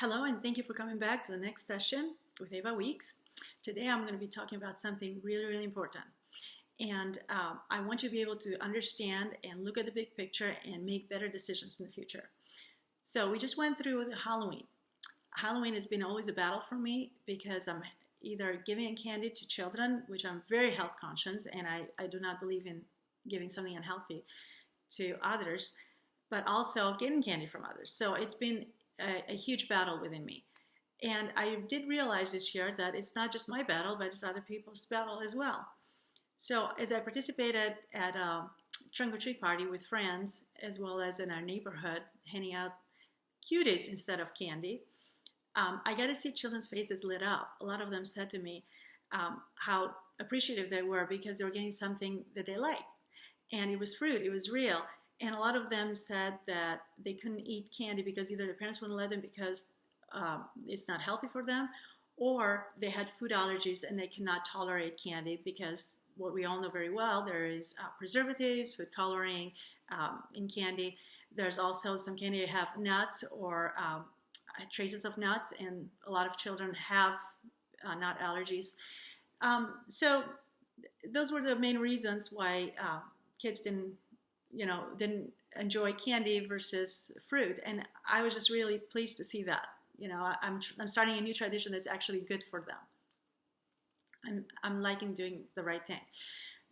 Hello, and thank you for coming back to the next session with Eva Weeks. Today I'm going to be talking about something really important. And I want you to be able to understand and look at the big picture and make better decisions in the future. So we just went through the Halloween. Halloween has been always a battle for me because I'm either giving candy to children, which I'm very health conscious, and I do not believe in giving something unhealthy to others, but also getting candy from others. So it's been a huge battle within me. And I did realize this year that it's not just my battle, but it's other people's battle as well. So as I participated at a trunk or treat party with friends, as well as in our neighborhood, handing out cuties instead of candy, I got to see children's faces lit up. A lot of them said to me how appreciative they were because they were getting something that they liked. And it was fruit, it was real. And a lot of them said that they couldn't eat candy because either their parents wouldn't let them because it's not healthy for them, or they had food allergies and they cannot tolerate candy because what we all know very well, there is preservatives, food coloring in candy. There's also some candy that have nuts or traces of nuts, and a lot of children have nut allergies. So those were the main reasons why kids didn't enjoy candy versus fruit. And I was just really pleased to see that. I'm starting a new tradition that's actually good for them. I'm liking doing the right thing.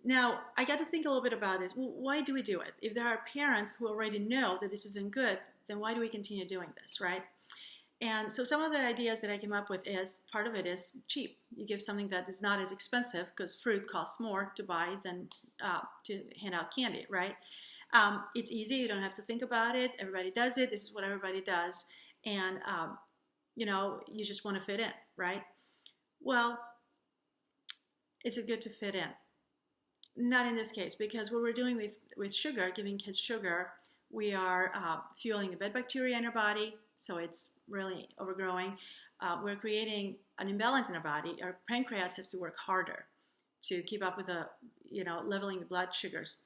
Now, I got to think a little bit about this. Well, why do we do it? If there are parents who already know that this isn't good, then why do we continue doing this, right? And so some of the ideas that I came up with is, part of it is cheap. You give something that is not as expensive because fruit costs more to buy than to hand out candy, right? It's easy. You don't have to think about it. Everybody does it. This is what everybody does. And, you just want to fit in, right? Well, is it good to fit in? Not in this case, because what we're doing with sugar, giving kids sugar, we are fueling the bad bacteria in our body, so it's really overgrowing. We're creating an imbalance in our body. Our pancreas has to work harder to keep up with the, leveling the blood sugars.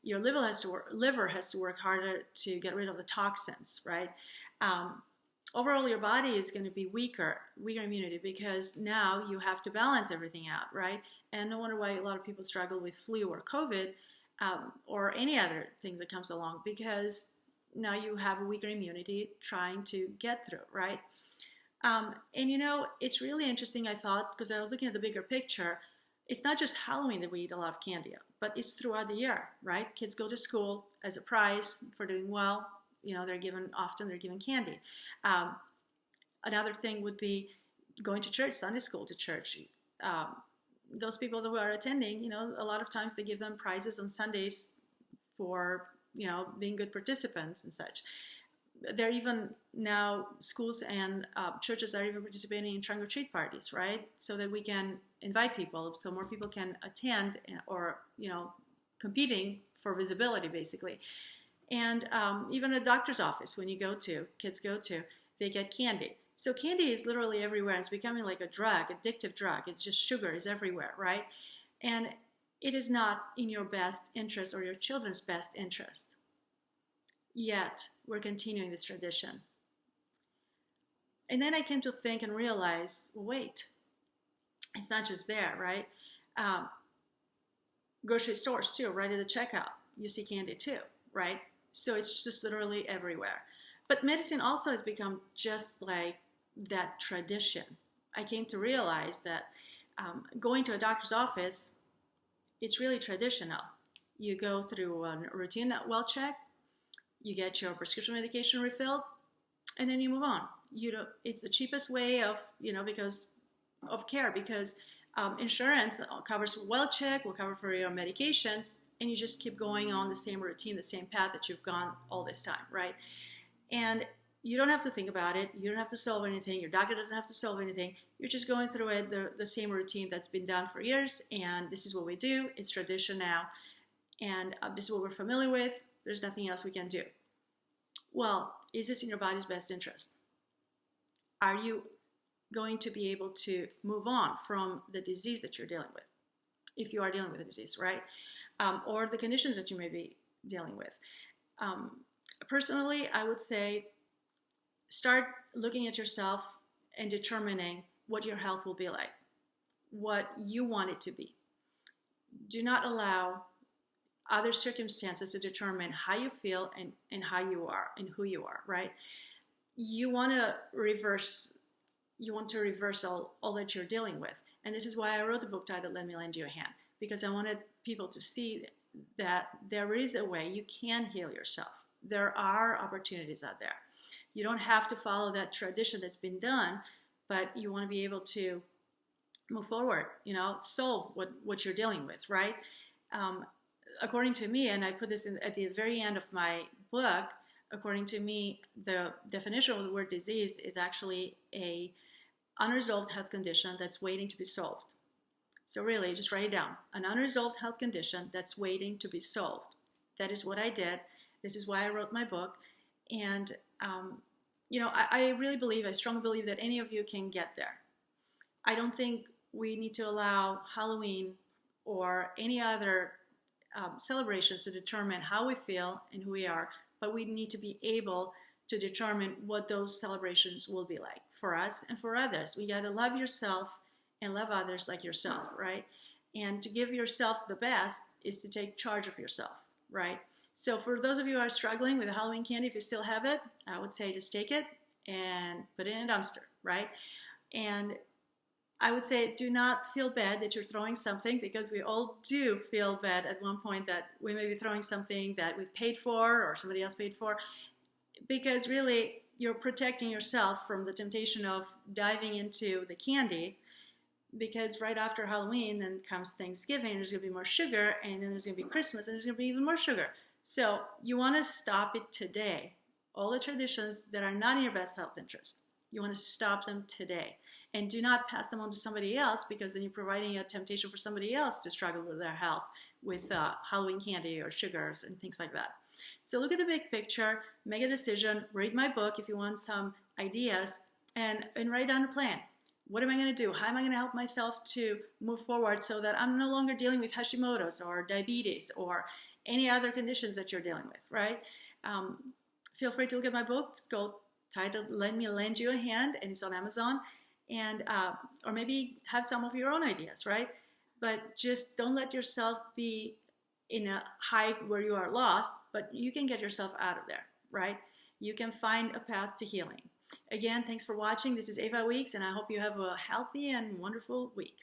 Your liver has to work harder to get rid of the toxins, right? Overall, your body is going to be weaker immunity, because now you have to balance everything out, right? And no wonder why a lot of people struggle with flu or COVID or any other thing that comes along, because now you have a weaker immunity trying to get through, right? And it's really interesting, I thought, because I was looking at the bigger picture. It's not just Halloween that we eat a lot of candy, but it's throughout the year, right? Kids go to school as a prize for doing well. They're given candy. Another thing would be going to church, Sunday school to church. Those people that are attending, a lot of times they give them prizes on Sundays for, being good participants and such. There are even now schools and churches are even participating in trunk or treat parties, right? So that we can invite people, so more people can attend, or, competing for visibility, basically. And even a doctor's office, when kids go to, they get candy. So candy is literally everywhere. It's becoming like a drug, addictive drug. It's just sugar is everywhere, right? And it is not in your best interest or your children's best interest. Yet, we're continuing this tradition. And then I came to think and realize, well, wait, it's not just there, right? Grocery stores too, right at the checkout, you see candy too, right? So it's just literally everywhere. But medicine also has become just like that tradition. I came to realize that going to a doctor's office, it's really traditional. You go through a routine well check, you get your prescription medication refilled, and then you move on. It's the cheapest way of, because of care, because insurance covers well check, will cover for your medications, and you just keep going on the same routine, the same path that you've gone all this time, right? And you don't have to think about it. You don't have to solve anything. Your doctor doesn't have to solve anything. You're just going through it, the same routine that's been done for years, and this is what we do. It's tradition now, and this is what we're familiar with. There's nothing else we can do. Well, is this in your body's best interest? Are you going to be able to move on from the disease that you're dealing with, if you are dealing with a disease, right? Or the conditions that you may be dealing with. Personally, I would say start looking at yourself and determining what your health will be like, what you want it to be. Do not allow other circumstances to determine how you feel and how you are and who you are, right? You want to reverse all that you're dealing with. And this is why I wrote the book titled Let Me Lend You a Hand, because I wanted people to see that there is a way you can heal yourself. There are opportunities out there. You don't have to follow that tradition that's been done, but you want to be able to move forward, solve what you're dealing with, right? According to me, and I put this at the very end of my book, according to me, the definition of the word disease is actually a unresolved health condition that's waiting to be solved. So really, just write it down. An unresolved health condition that's waiting to be solved. That is what I did. This is why I wrote my book. And, I strongly believe that any of you can get there. I don't think we need to allow Halloween or any other celebrations to determine how we feel and who we are, but we need to be able to determine what those celebrations will be like for us and for others. We got to love yourself and love others like yourself, right? And to give yourself the best is to take charge of yourself, right? So for those of you who are struggling with the Halloween candy, if you still have it, I would say just take it and put it in a dumpster, right? And I would say do not feel bad that you're throwing something, because we all do feel bad at one point that we may be throwing something that we paid for or somebody else paid for, because really you're protecting yourself from the temptation of diving into the candy, because right after Halloween then comes Thanksgiving, there's going to be more sugar, and then there's going to be Christmas, and there's going to be even more sugar. So you want to stop it today. All the traditions that are not in your best health interest, you want to stop them today. And do not pass them on to somebody else, because then you're providing a temptation for somebody else to struggle with their health with Halloween candy or sugars and things like that. So look at the big picture, make a decision, read my book if you want some ideas, and write down a plan. What am I going to do? How am I going to help myself to move forward so that I'm no longer dealing with Hashimoto's or diabetes or any other conditions that you're dealing with, right? Feel free to look at my book. It's titled Let Me Lend You a Hand, and it's on Amazon. And or maybe have some of your own ideas, right? But just don't let yourself be in a hike where you are lost, but you can get yourself out of there, right? You can find a path to healing. Again, thanks for watching. This is Eva Weeks, and I hope you have a healthy and wonderful week.